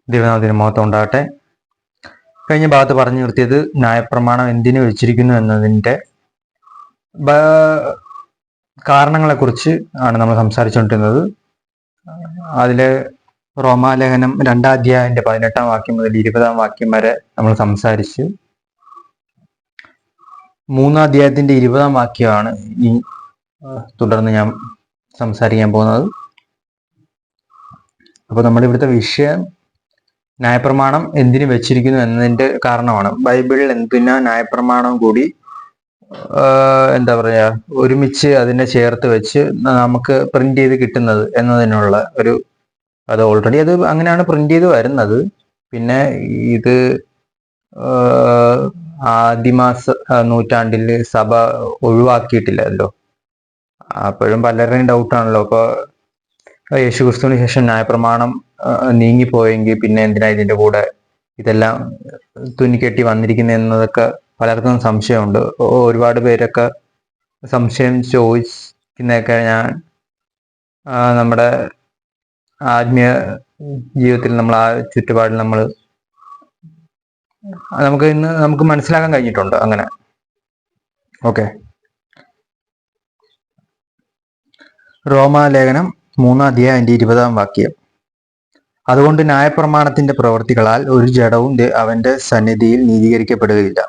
ദൈവനാമത്തിന് മഹത്വം ഉണ്ടാകട്ടെ. കഴിഞ്ഞ ഭാഗത്ത് പറഞ്ഞു നിർത്തിയത് ന്യായപ്രമാണം എന്തിനു വെച്ചിരിക്കുന്നു എന്നതിൻ്റെ കാരണങ്ങളെക്കുറിച്ച് ആണ് നമ്മൾ സംസാരിച്ചുകൊണ്ടിരുന്നത്. അതിൽ റോമാലേഖനം 2-ാം അധ്യായത്തിന്റെ 18-ാം വാക്യം മുതൽ 20-ാം വാക്യം വരെ നമ്മൾ സംസാരിച്ചു. 3-ാം അധ്യായത്തിന്റെ 20-ാം വാക്യമാണ് ഈ തുടർന്ന് ഞാൻ സംസാരിക്കാൻ പോകുന്നത്. അപ്പോൾ നമ്മുടെ ഇവിടുത്തെ വിഷയം ന്യായപ്രമാണം എന്തിനു വെച്ചിരിക്കുന്നു എന്നതിൻ്റെ കാരണമാണ്. ബൈബിളിൽ എന്തിനാ ന്യായപ്രമാണം കൂടി എന്താ പറയുക ഒരുമിച്ച് അതിനെ ചേർത്ത് വെച്ച് നമുക്ക് പ്രിന്റ് ചെയ്ത് കിട്ടുന്നത് എന്നതിനുള്ള ഒരു അത് ഓൾറെഡി അത് അങ്ങനെയാണ് പ്രിന്റ് ചെയ്ത് വരുന്നത്. പിന്നെ ഇത് ആദിമാസ നൂറ്റാണ്ടിൽ സഭ ഒഴിവാക്കിയിട്ടില്ലല്ലോ. അപ്പോഴും പലരുടെയും ഡൗട്ടാണല്ലോ. അപ്പോൾ യേശുക്രിസ്തുവിന് ശേഷം ന്യായപ്രമാണം നീങ്ങിപ്പോയെങ്കിൽ പിന്നെ എന്തിനാ ഇതിൻ്റെ കൂടെ ഇതെല്ലാം തുന്നിക്കെട്ടി വന്നിരിക്കുന്നത് എന്നതൊക്കെ പലർക്കും സംശയമുണ്ട്. ഒരുപാട് പേരൊക്കെ സംശയം ചോദിക്കുന്നതൊക്കെ ഞാൻ നമ്മുടെ ആത്മീയ ജീവിതത്തിൽ നമ്മൾ ആ ചുറ്റുപാടിൽ നമുക്ക് മനസ്സിലാക്കാൻ കഴിഞ്ഞിട്ടുണ്ട്. അങ്ങനെ ഓക്കെ. റോമാലേഖനം 3-ാം അധ്യായം 20-ാം വാക്യം. അതുകൊണ്ട് ന്യായപ്രമാണത്തിന്റെ പ്രവൃത്തികളാൽ ഒരു ജഡവും അവന്റെ സന്നിധിയിൽ നീതീകരിക്കപ്പെടുകയില്ല.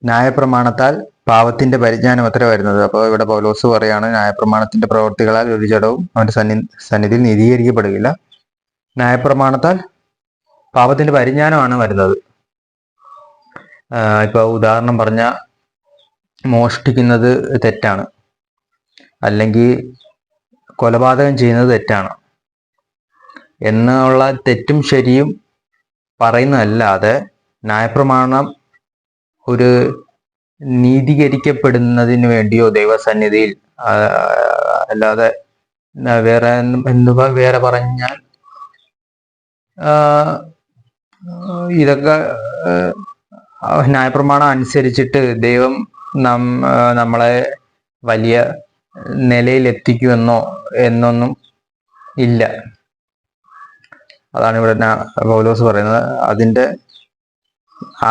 ന്യായപ്രമാണത്താൽ പാവത്തിന്റെ പരിജ്ഞാനം അത്ര വരുന്നത്. അപ്പോൾ ഇവിടെ പൗലോസ് പറയാണ്, ന്യായപ്രമാണത്തിന്റെ പ്രവൃത്തികളാൽ ഒരു ജഡവും അവന്റെ സന്നിധിയിൽ നീതീകരിക്കപ്പെടുകയില്ല. ന്യായപ്രമാണത്താൽ പാപത്തിന്റെ പരിജ്ഞാനമാണ് വരുന്നത്. ഇപ്പൊ ഉദാഹരണം പറഞ്ഞ മോഷ്ടിക്കുന്നത് തെറ്റാണ്, അല്ലെങ്കിൽ കൊലപാതകം ചെയ്യുന്നത് തെറ്റാണ് എന്നുള്ള തെറ്റും ശരിയും പറയുന്നതല്ലാതെ ന്യായപ്രമാണം ഒരു നീതീകരിക്കപ്പെടുന്നതിന് വേണ്ടിയോ ദൈവസന്നിധിയിൽ അല്ലാതെ വേറെ പറഞ്ഞാൽ ഇതൊക്കെ ന്യായപ്രമാണം അനുസരിച്ചിട്ട് ദൈവം നമ്മളെ വലിയ നിലയിൽ എത്തിക്കുമെന്നോ എന്നൊന്നും ഇല്ല. അതാണ് ഇവിടെ പൗലോസ് പറയുന്നത്.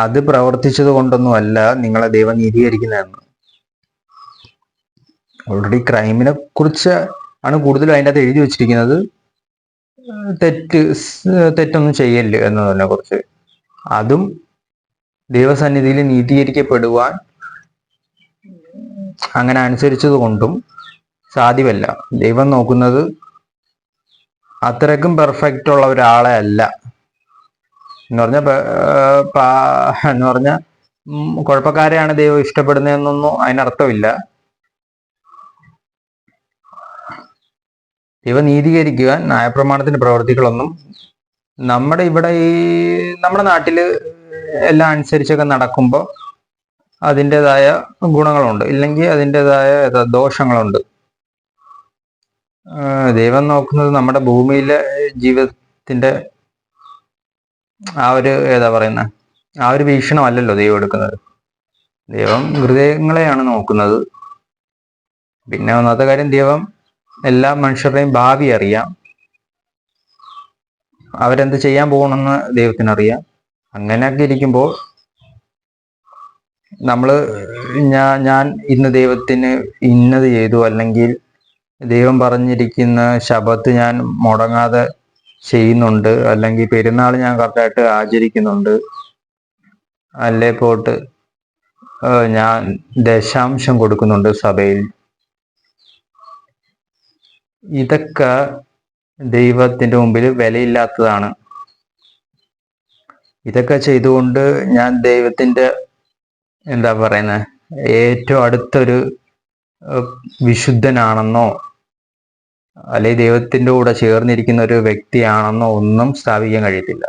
അത് പ്രവർത്തിച്ചത് കൊണ്ടൊന്നും അല്ല നിങ്ങളെ ദൈവം നീതീകരിക്കുന്നതെന്ന്. ഓൾറെഡി ക്രൈമിനെ കുറിച്ച് ആണ് കൂടുതലും അതിൻ്റെ അകത്ത് എഴുതി വെച്ചിരിക്കുന്നത്. തെറ്റൊന്നും ചെയ്യല് എന്നതിനെ കുറിച്ച്. അതും ദൈവസന്നിധിയിൽ നീതീകരിക്കപ്പെടുവാൻ അങ്ങനെ അനുസരിച്ചത് കൊണ്ടും സാധ്യമല്ല. ദൈവം നോക്കുന്നത് അത്രയ്ക്കും പെർഫെക്റ്റ് ഉള്ള ഒരാളെ അല്ല. എന്ന് പറഞ്ഞാൽ കുഴപ്പക്കാരെയാണ് ദൈവം ഇഷ്ടപ്പെടുന്നതെന്നൊന്നും അതിനർത്ഥമില്ല. ദൈവം നീതീകരിക്കുവാൻ ന്യായപ്രമാണത്തിന്റെ പ്രവർത്തികളൊന്നും നമ്മുടെ ഇവിടെ നമ്മുടെ നാട്ടില് എല്ലാം അനുസരിച്ചൊക്കെ നടക്കുമ്പോൾ അതിൻ്റെതായ ഗുണങ്ങളുണ്ട്, ഇല്ലെങ്കിൽ അതിൻ്റെതായ ദോഷങ്ങളുണ്ട്. ദൈവം നോക്കുന്നത് നമ്മുടെ ഭൂമിയിലെ ജീവിതത്തിന്റെ ആ ഒരു വീക്ഷണമല്ലല്ലോ ദൈവം എടുക്കുന്നത്. ദൈവം ഹൃദയങ്ങളെയാണ് നോക്കുന്നത്. പിന്നെ ഒന്നാമത്തെ കാര്യം, ദൈവം എല്ലാ മനുഷ്യരുടെയും ഭാവി അറിയാം. അവരെന്ത് ചെയ്യാൻ പോകണമെന്ന് ദൈവത്തിനറിയാം. അങ്ങനെയൊക്കെ ഇരിക്കുമ്പോൾ ഞാൻ ഇന്ന് ദൈവത്തിന് ഇന്നത് ചെയ്തു, അല്ലെങ്കിൽ ദൈവം പറഞ്ഞിരിക്കുന്ന ശബത്ത് ഞാൻ മുടങ്ങാതെ ചെയ്യുന്നുണ്ട്, അല്ലെങ്കിൽ പെരുന്നാൾ ഞാൻ കറക്റ്റായിട്ട് ആചരിക്കുന്നുണ്ട്, അല്ലേ പോട്ട് ഞാൻ ദശാംശം കൊടുക്കുന്നുണ്ട് സഭയിൽ. ഇതൊക്കെ ദൈവത്തിന്റെ മുമ്പിൽ വിലയില്ലാത്തതാണ്. ഇതൊക്കെ ചെയ്തുകൊണ്ട് ഞാൻ ദൈവത്തിന്റെ ഏറ്റവും അടുത്തൊരു വിശുദ്ധനാണെന്നോ അല്ലെങ്കിൽ ദൈവത്തിന്റെ കൂടെ ചേർന്നിരിക്കുന്ന ഒരു വ്യക്തിയാണെന്നോ ഒന്നും സ്ഥാപിക്കാൻ കഴിയത്തില്ല.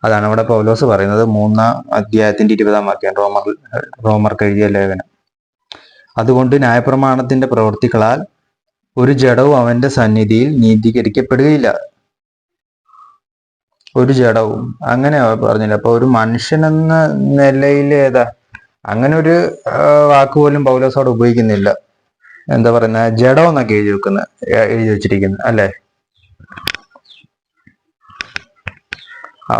അതാണ് ഇവിടെ പൗലോസ് പറയുന്നത്. 3-ാം അധ്യായത്തിന്റെ 20-ാം വാക്യം, റോമർക്ക് എഴുതിയ ലേഖനം. അതുകൊണ്ട് ന്യായപ്രമാണത്തിന്റെ പ്രവൃത്തികളാൽ ഒരു ജഡവും അവന്റെ സന്നിധിയിൽ നീതീകരിക്കപ്പെടുകയില്ല. ഒരു ജഡവും അങ്ങനെ പറഞ്ഞില്ല. അപ്പൊ ഒരു മനുഷ്യൻ എന്ന നിലയിൽ അങ്ങനെ ഒരു വാക്ക് പോലും പൗലോസ് അവിടെ ഉപയോഗിക്കുന്നില്ല. ജഡം എന്നൊക്കെ എഴുതി വെച്ചിരിക്കുന്നത് അല്ലേ. ആ,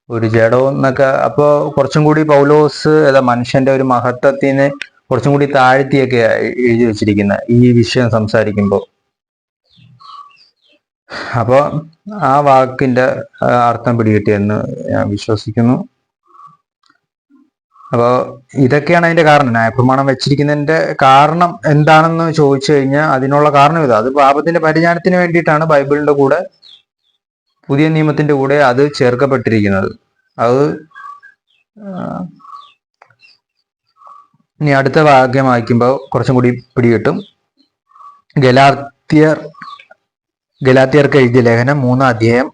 ഒരു ജഡവും എന്നൊക്കെ അപ്പോ കുറച്ചും കൂടി പൗലോസ് മനുഷ്യന്റെ ഒരു മഹത്വത്തിന് കുറച്ചും കൂടി താഴ്ത്തിയൊക്കെ എഴുതി വെച്ചിരിക്കുന്ന ഈ വിഷയം സംസാരിക്കുമ്പോൾ. അപ്പോൾ ആ വാക്കിന്റെ അർത്ഥം പിടികിട്ടിയെന്ന് ഞാൻ വിശ്വസിക്കുന്നു. അപ്പോൾ ഇതൊക്കെയാണ് അതിന്റെ കാരണം. ന്യായപ്രമാണം വെച്ചിരിക്കുന്നതിന്റെ കാരണം എന്താണെന്ന് ചോദിച്ചു കഴിഞ്ഞാൽ അതിനുള്ള കാരണം ഇതാ. അത് പാപത്തിന്റെ പരിജ്ഞാനത്തിന് വേണ്ടിയിട്ടാണ് ബൈബിളിന്റെ കൂടെ, പുതിയ നിയമത്തിന്റെ കൂടെ അത് ചേർക്കപ്പെട്ടിരിക്കുന്നത്. അത് ഇനി അടുത്ത വാക്യം വായിക്കുമ്പോൾ കുറച്ചും കൂടി പിടികിട്ടും. ഗലാത്യർക്ക് എഴുതിയ ലേഖനം 3-ാം അധ്യായം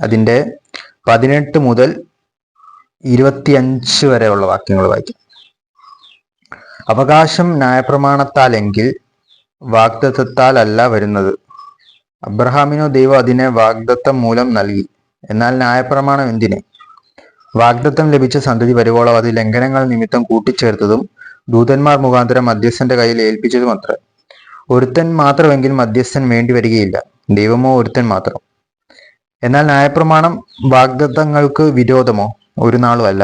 അതിന്റെ 18 മുതൽ 25 വരെയുള്ള വാക്യങ്ങൾ വായിക്കും. അവകാശം ന്യായപ്രമാണത്താലെങ്കിൽ വാഗ്ദത്തത്താൽ അല്ല വരുന്നത്. അബ്രഹാമിനോ ദൈവം അതിനെ വാഗ്ദത്തം മൂലം നൽകി. എന്നാൽ ന്യായപ്രമാണം എന്തിന്? വാഗ്ദത്തം ലഭിച്ച സന്തതി വരുവോളം അത് ലംഘനങ്ങൾ നിമിത്തം കൂട്ടിച്ചേർത്തതും ദൂതന്മാർ മുഖാന്തരം മധ്യസ്ഥന്റെ കയ്യിൽ ഏൽപ്പിച്ചതും അത്ര. ഒരുത്തൻ മാത്രമെങ്കിൽ മധ്യസ്ഥൻ വേണ്ടി വരികയില്ല, ദൈവമോ ഒരുത്തൻ മാത്രം. എന്നാൽ ന്യായപ്രമാണം വാഗ്ദത്തങ്ങൾക്ക് വിരോധമോ? ഒരു നാളും അല്ല.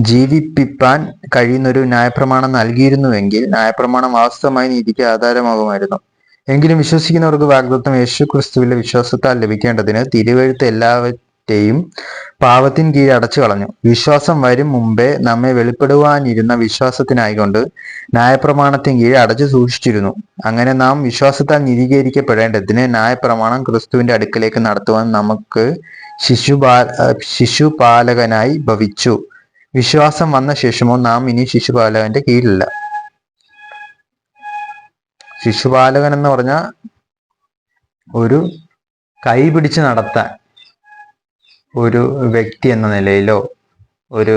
ജീവിപ്പിപ്പാൻ കഴിയുന്നൊരു ന്യായപ്രമാണം നൽകിയിരുന്നുവെങ്കിൽ ന്യായപ്രമാണം വാസ്തവമായി നീതിക്ക് ആധാരമാകുമായിരുന്നു. എങ്കിലും വിശ്വസിക്കുന്നവർക്ക് വാഗ്ദത്തം യേശു ക്രിസ്തുവിലെ വിശ്വാസത്താൽ ലഭിക്കേണ്ടതിന് തിരുവെഴുത്ത് എല്ലാവരെയും പാപത്തിന് കീഴ് അടച്ചു കളഞ്ഞു. വിശ്വാസം വരും മുമ്പേ നമ്മെ വെളിപ്പെടുവാനിരുന്ന വിശ്വാസത്തിനായിക്കൊണ്ട് ന്യായപ്രമാണത്തിന് കീഴ് അടച്ചു സൂക്ഷിച്ചിരുന്നു. അങ്ങനെ നാം വിശ്വാസത്താൽ നീതീകരിക്കപ്പെടേണ്ടതിന് ന്യായപ്രമാണം ക്രിസ്തുവിന്റെ അടുക്കലേക്ക് നടത്തുവാൻ നമുക്ക് ശിശുപാലകനായി ഭവിച്ചു. വിശ്വാസം വന്ന ശേഷമോ നാം ഇനി ശിശുപാലകന്റെ കീഴിലല്ല. ശിശുപാലകൻ എന്ന് പറഞ്ഞാൽ ഒരു കൈ പിടിച്ച് നടത്താൻ ഒരു വ്യക്തി എന്ന നിലയിലോ, ഒരു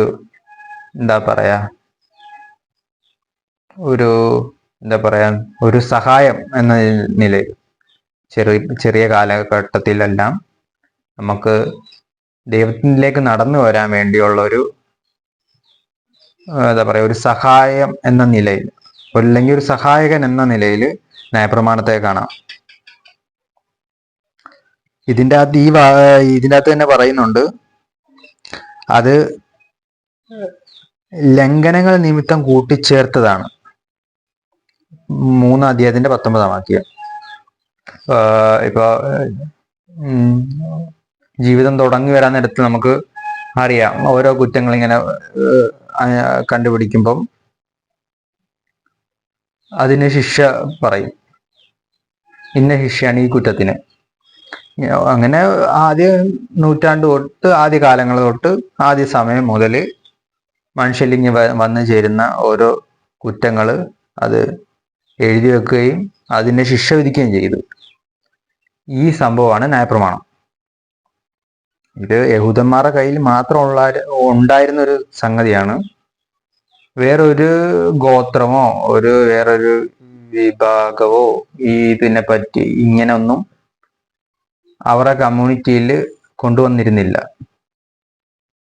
ഒരു സഹായം എന്ന നിലയിൽ ചെറിയ കാലഘട്ടത്തിലെല്ലാം നമുക്ക് ദൈവത്തിലേക്ക് നടന്നു വരാൻ വേണ്ടിയുള്ള ഒരു സഹായം എന്ന നിലയിൽ, അല്ലെങ്കിൽ ഒരു സഹായകൻ എന്ന നിലയിൽ ന്യായപ്രമാണത്തെ കാണാം. ഇതിൻ്റെ അകത്ത് തന്നെ പറയുന്നുണ്ട്, അത് ലംഘനങ്ങൾ നിമിത്തം കൂട്ടിച്ചേർത്തതാണ്. 3-ാം അധ്യായത്തിന്റെ 19-ാം വാക്യം. ഇപ്പൊ ജീവിതം തുടങ്ങി വരാൻ നേരത്ത് നമുക്ക് അറിയാം, ഓരോ കുറ്റങ്ങൾ ഇങ്ങനെ കണ്ടുപിടിക്കുമ്പം അതിന് ശിക്ഷ പറയും. ഇന്ന ശിക്ഷയാണ് ഈ കുറ്റത്തിന്. അങ്ങനെ ആദ്യ നൂറ്റാണ്ട് തൊട്ട്, ആദ്യ കാലങ്ങൾ തൊട്ട്, ആദ്യ സമയം മുതൽ മനുഷ്യരിങ്ങ് വന്നു ചേരുന്ന ഓരോ കുറ്റങ്ങൾ അത് എഴുതി വെക്കുകയും അതിനെ ശിക്ഷ വിധിക്കുകയും ചെയ്തു. ഈ സംഭവമാണ് ന്യായപ്രമാണം. ഇത് യഹൂദന്മാരുടെ കയ്യിൽ മാത്രം ഉണ്ടായിരുന്ന ഒരു സംഗതിയാണ്. വേറൊരു ഗോത്രമോ വേറൊരു വിഭാഗമോ ഇതിനെ പറ്റി ഇങ്ങനെ ഒന്നും അവരുടെ കമ്മ്യൂണിറ്റിയിൽ കൊണ്ടുവന്നിരുന്നില്ല.